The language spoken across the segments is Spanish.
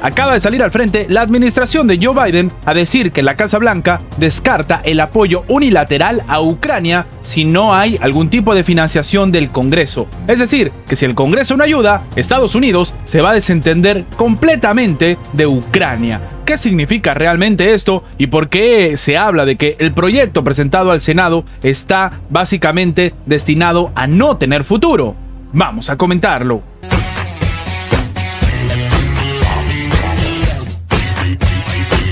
Acaba de salir al frente la administración de Joe Biden a decir que la Casa Blanca descarta el apoyo unilateral a Ucrania si no hay algún tipo de financiación del Congreso. Es decir, que si el Congreso no ayuda, Estados Unidos se va a desentender completamente de Ucrania. ¿Qué significa realmente esto y por qué se habla de que el proyecto presentado al Senado está básicamente destinado a no tener futuro? Vamos a comentarlo.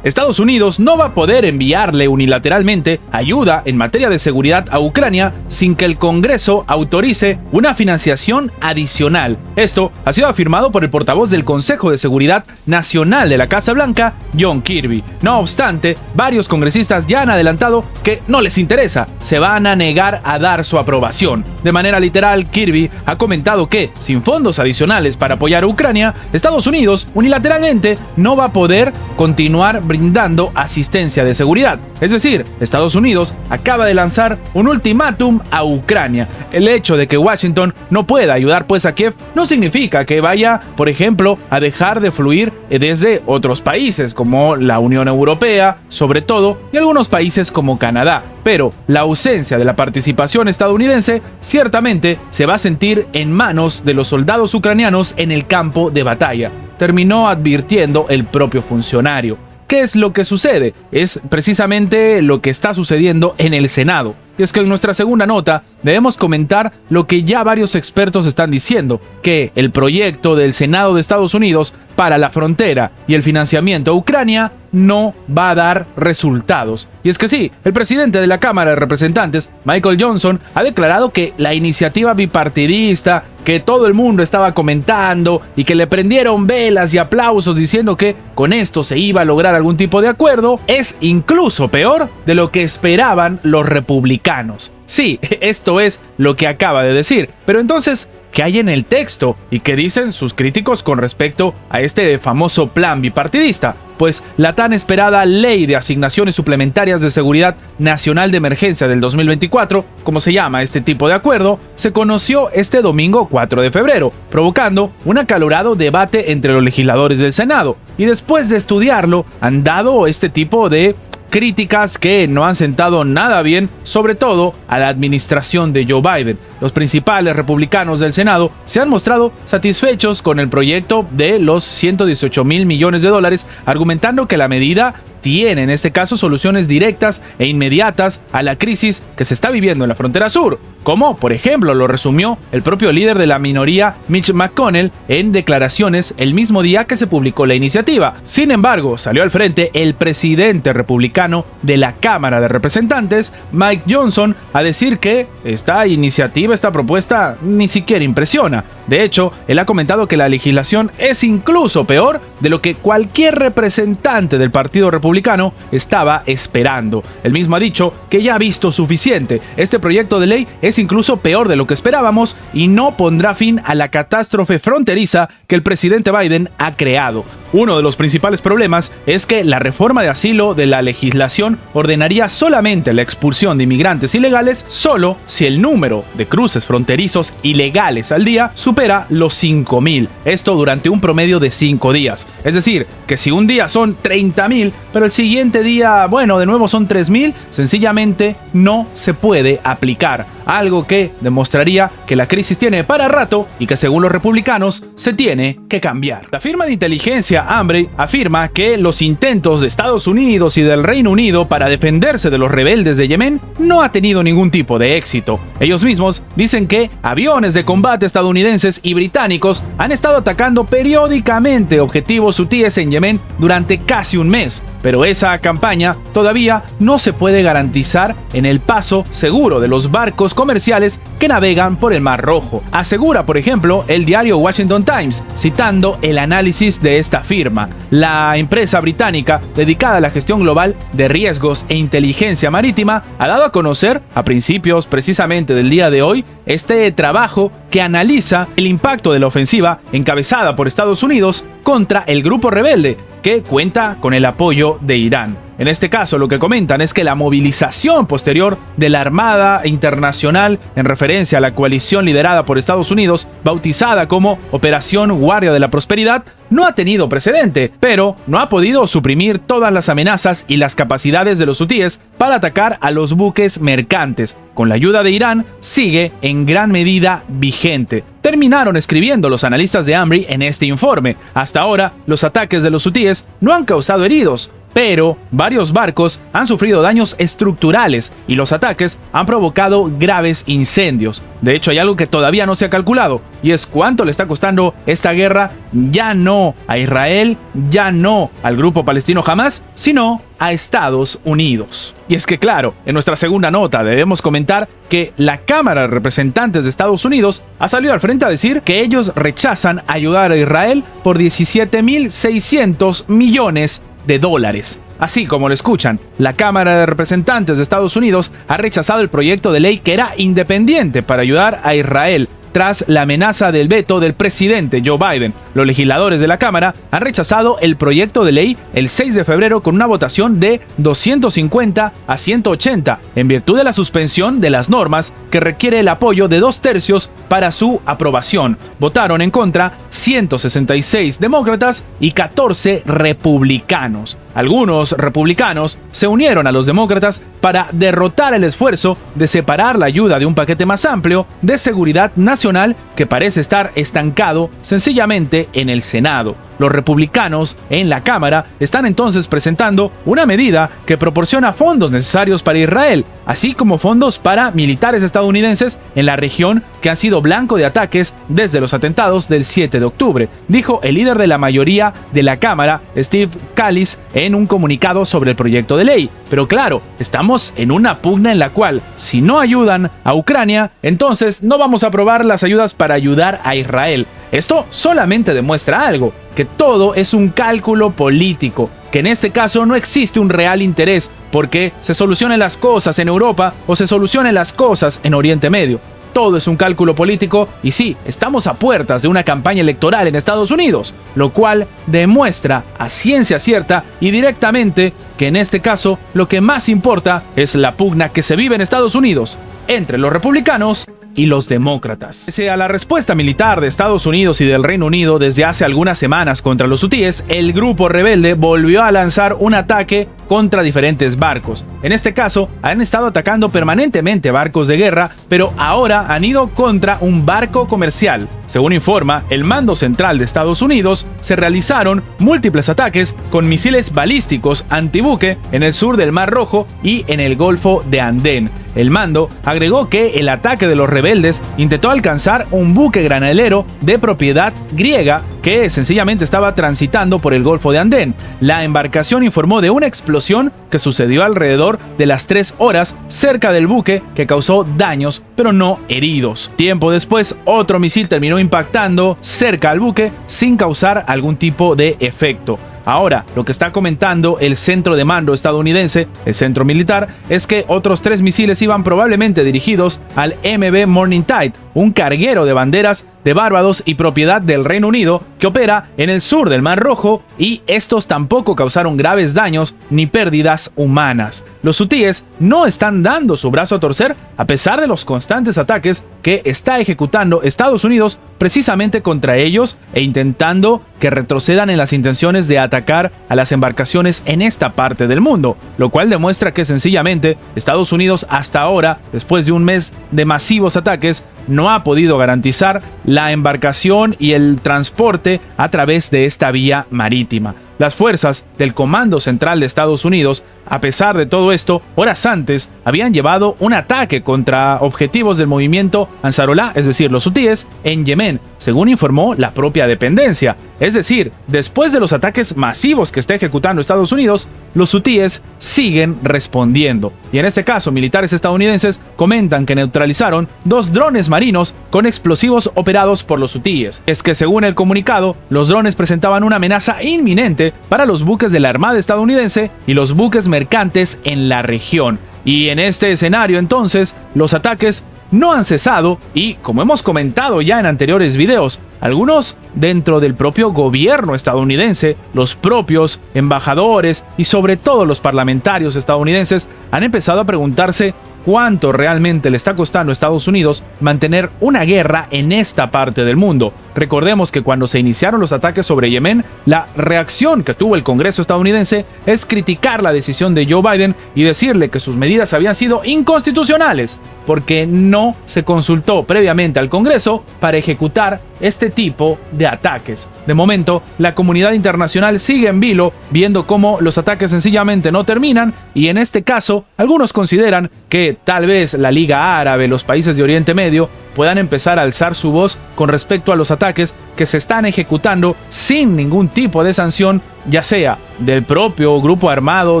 Estados Unidos no va a poder enviarle unilateralmente ayuda en materia de seguridad a Ucrania sin que el Congreso autorice una financiación adicional. Esto ha sido afirmado por el portavoz del Consejo de Seguridad Nacional de la Casa Blanca, John Kirby. No obstante, varios congresistas ya han adelantado que no les interesa, se van a negar a dar su aprobación. De manera literal, Kirby ha comentado que, sin fondos adicionales para apoyar a Ucrania, Estados Unidos unilateralmente no va a poder continuar brindando asistencia de seguridad. Es decir, Estados Unidos acaba de lanzar un ultimátum a Ucrania. El hecho de que Washington no pueda ayudar pues a Kiev no significa que vaya, por ejemplo, a dejar de fluir desde otros países como la Unión Europea, sobre todo, y algunos países como Canadá. Pero la ausencia de la participación estadounidense ciertamente se va a sentir en manos de los soldados ucranianos en el campo de batalla, terminó advirtiendo el propio funcionario. ¿Qué es lo que sucede? Es precisamente lo que está sucediendo en el Senado. Y es que en nuestra segunda nota debemos comentar lo que ya varios expertos están diciendo, que el proyecto del Senado de Estados Unidos para la frontera y el financiamiento a Ucrania no va a dar resultados. Y es que sí, el presidente de la Cámara de Representantes, Michael Johnson, ha declarado que la iniciativa bipartidista, que todo el mundo estaba comentando y que le prendieron velas y aplausos diciendo que con esto se iba a lograr algún tipo de acuerdo, es incluso peor de lo que esperaban los republicanos. Sí, esto es lo que acaba de decir. Pero entonces, ¿qué hay en el texto y qué dicen sus críticos con respecto a este famoso plan bipartidista? Pues la tan esperada Ley de Asignaciones Suplementarias de Seguridad Nacional de Emergencia del 2024, como se llama este tipo de acuerdo, se conoció este domingo 4 de febrero, provocando un acalorado debate entre los legisladores del Senado. Y después de estudiarlo, han dado este tipo de críticas que no han sentado nada bien, sobre todo a la administración de Joe Biden. Los principales republicanos del Senado se han mostrado satisfechos con el proyecto de los 118 mil millones de dólares, argumentando que la medida tiene en este caso soluciones directas e inmediatas a la crisis que se está viviendo en la frontera sur, como por ejemplo lo resumió el propio líder de la minoría Mitch McConnell en declaraciones el mismo día que se publicó la iniciativa. Sin embargo, salió al frente el presidente republicano de la Cámara de Representantes, Mike Johnson, a decir que esta iniciativa, esta propuesta ni siquiera impresiona. De hecho, él ha comentado que la legislación es incluso peor de lo que cualquier representante del Partido Republicano estaba esperando. Él mismo ha dicho que ya ha visto suficiente. Este proyecto de ley es incluso peor de lo que esperábamos y no pondrá fin a la catástrofe fronteriza que el presidente Biden ha creado. Uno de los principales problemas es que la reforma de asilo de la legislación ordenaría solamente la expulsión de inmigrantes ilegales solo si el número de cruces fronterizos ilegales al día supera los 5,000. Esto durante un promedio de 5 días. Es decir, que si un día son 30,000, pero el siguiente día, bueno, de nuevo son 3,000, sencillamente no se puede aplicar. Algo que demostraría que la crisis tiene para rato y que según los republicanos se tiene que cambiar. La firma de inteligencia Ambrey afirma que los intentos de Estados Unidos y del Reino Unido para defenderse de los rebeldes de Yemen no ha tenido ningún tipo de éxito. Ellos mismos dicen que aviones de combate estadounidenses y británicos han estado atacando periódicamente objetivos hutíes en Yemen durante casi un mes, pero esa campaña todavía no se puede garantizar en el paso seguro de los barcos comerciales que navegan por el Mar Rojo, asegura por ejemplo el diario Washington Times, citando el análisis de esta firma. La empresa británica dedicada a la gestión global de riesgos e inteligencia marítima ha dado a conocer a principios precisamente del día de hoy este trabajo que analiza el impacto de la ofensiva encabezada por Estados Unidos contra el grupo rebelde que cuenta con el apoyo de Irán. En este caso, lo que comentan es que la movilización posterior de la Armada Internacional, en referencia a la coalición liderada por Estados Unidos, bautizada como Operación Guardia de la Prosperidad, no ha tenido precedente, pero no ha podido suprimir todas las amenazas y las capacidades de los hutíes para atacar a los buques mercantes. Con la ayuda de Irán, sigue en gran medida vigente. Terminaron escribiendo los analistas de AMRI en este informe. Hasta ahora, los ataques de los hutíes no han causado heridos, pero varios barcos han sufrido daños estructurales y los ataques han provocado graves incendios. De hecho, hay algo que todavía no se ha calculado, y es cuánto le está costando esta guerra ya no a Israel, ya no al grupo palestino Hamas, sino a Estados Unidos. Y es que claro, en nuestra segunda nota debemos comentar que la Cámara de Representantes de Estados Unidos ha salido al frente a decir que ellos rechazan ayudar a Israel por 17.600 millones de dólares. Así como lo escuchan, la Cámara de Representantes de Estados Unidos ha rechazado el proyecto de ley que era independiente para ayudar a Israel tras la amenaza del veto del presidente Joe Biden. Los legisladores de la Cámara han rechazado el proyecto de ley el 6 de febrero con una votación de 250 a 180, en virtud de la suspensión de las normas que requiere el apoyo de 2/3 para su aprobación. Votaron en contra 166 demócratas y 14 republicanos. Algunos republicanos se unieron a los demócratas para derrotar el esfuerzo de separar la ayuda de un paquete más amplio de seguridad nacional que parece estar estancado sencillamente en el Senado. Los republicanos en la Cámara están entonces presentando una medida que proporciona fondos necesarios para Israel, así como fondos para militares estadounidenses en la región que han sido blanco de ataques desde los atentados del 7 de octubre, dijo el líder de la mayoría de la Cámara, Steve Scalise, en un comunicado sobre el proyecto de ley. Pero claro, estamos en una pugna en la cual, si no ayudan a Ucrania, entonces no vamos a aprobar las ayudas para ayudar a Israel. Esto solamente demuestra algo, que todo es un cálculo político, que en este caso no existe un real interés porque se solucionen las cosas en Europa o se solucionen las cosas en Oriente Medio. Todo es un cálculo político y sí, estamos a puertas de una campaña electoral en Estados Unidos, lo cual demuestra a ciencia cierta y directamente que en este caso lo que más importa es la pugna que se vive en Estados Unidos entre los republicanos y los demócratas. Pese a la respuesta militar de Estados Unidos y del Reino Unido desde hace algunas semanas contra los hutíes, el grupo rebelde volvió a lanzar un ataque contra diferentes barcos. En este caso, han estado atacando permanentemente barcos de guerra, pero ahora han ido contra un barco comercial. Según informa el Mando Central de Estados Unidos, se realizaron múltiples ataques con misiles balísticos antibuque en el sur del Mar Rojo y en el Golfo de Adén. El mando agregó que el ataque de los rebeldes intentó alcanzar un buque granelero de propiedad griega que sencillamente estaba transitando por el Golfo de Adén. La embarcación informó de una explosión que sucedió alrededor de las 3 horas cerca del buque que causó daños, pero no heridos. Tiempo después, otro misil terminó impactando cerca al buque sin causar algún tipo de efecto. Ahora, lo que está comentando el centro de mando estadounidense, el centro militar, es que otros 3 misiles iban probablemente dirigidos al MV Morningtide, un carguero de banderas de Barbados y propiedad del Reino Unido que opera en el sur del Mar Rojo, y estos tampoco causaron graves daños ni pérdidas humanas. Los hutíes no están dando su brazo a torcer a pesar de los constantes ataques que está ejecutando Estados Unidos precisamente contra ellos e intentando que retrocedan en las intenciones de atacar a las embarcaciones en esta parte del mundo, lo cual demuestra que sencillamente Estados Unidos hasta ahora, después de un mes de masivos ataques, no ha podido garantizar la embarcación y el transporte a través de esta vía marítima. Las fuerzas del Comando Central de Estados Unidos, a pesar de todo esto, horas antes habían llevado un ataque contra objetivos del movimiento Ansarullah, es decir, los hutíes, en Yemen, según informó la propia dependencia. Es decir, después de los ataques masivos que está ejecutando Estados Unidos, los hutíes siguen respondiendo. Y en este caso, militares estadounidenses comentan que neutralizaron 2 drones marinos con explosivos operados por los hutíes. Es que según el comunicado, los drones presentaban una amenaza inminente para los buques de la Armada estadounidense y los buques mercantes en la región. Y en este escenario entonces, los ataques no han cesado y, como hemos comentado ya en anteriores videos, algunos dentro del propio gobierno estadounidense, los propios embajadores y sobre todo los parlamentarios estadounidenses han empezado a preguntarse cuánto realmente le está costando a Estados Unidos mantener una guerra en esta parte del mundo. Recordemos que cuando se iniciaron los ataques sobre Yemen, la reacción que tuvo el Congreso estadounidense es criticar la decisión de Joe Biden y decirle que sus medidas habían sido inconstitucionales porque no se consultó previamente al Congreso para ejecutar este tipo de ataques. De momento, la comunidad internacional sigue en vilo, viendo cómo los ataques sencillamente no terminan, y en este caso, algunos consideran que tal vez la Liga Árabe, los países de Oriente Medio, puedan empezar a alzar su voz con respecto a los ataques que se están ejecutando sin ningún tipo de sanción, ya sea del propio grupo armado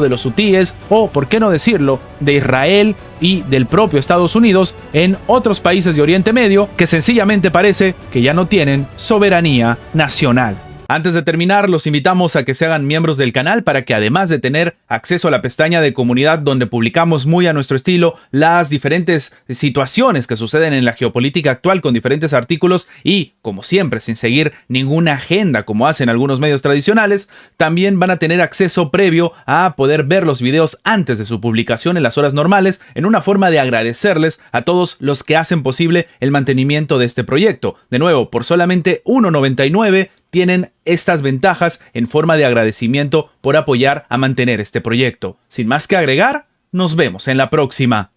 de los hutíes o, por qué no decirlo, de Israel y del propio Estados Unidos en otros países de Oriente Medio que sencillamente parece que ya no tienen soberanía nacional. Antes de terminar, los invitamos a que se hagan miembros del canal para que, además de tener acceso a la pestaña de comunidad donde publicamos muy a nuestro estilo las diferentes situaciones que suceden en la geopolítica actual con diferentes artículos y, como siempre, sin seguir ninguna agenda como hacen algunos medios tradicionales, también van a tener acceso previo a poder ver los videos antes de su publicación en las horas normales, en una forma de agradecerles a todos los que hacen posible el mantenimiento de este proyecto. De nuevo, por solamente $1.99 tienen estas ventajas en forma de agradecimiento por apoyar a mantener este proyecto. Sin más que agregar, nos vemos en la próxima.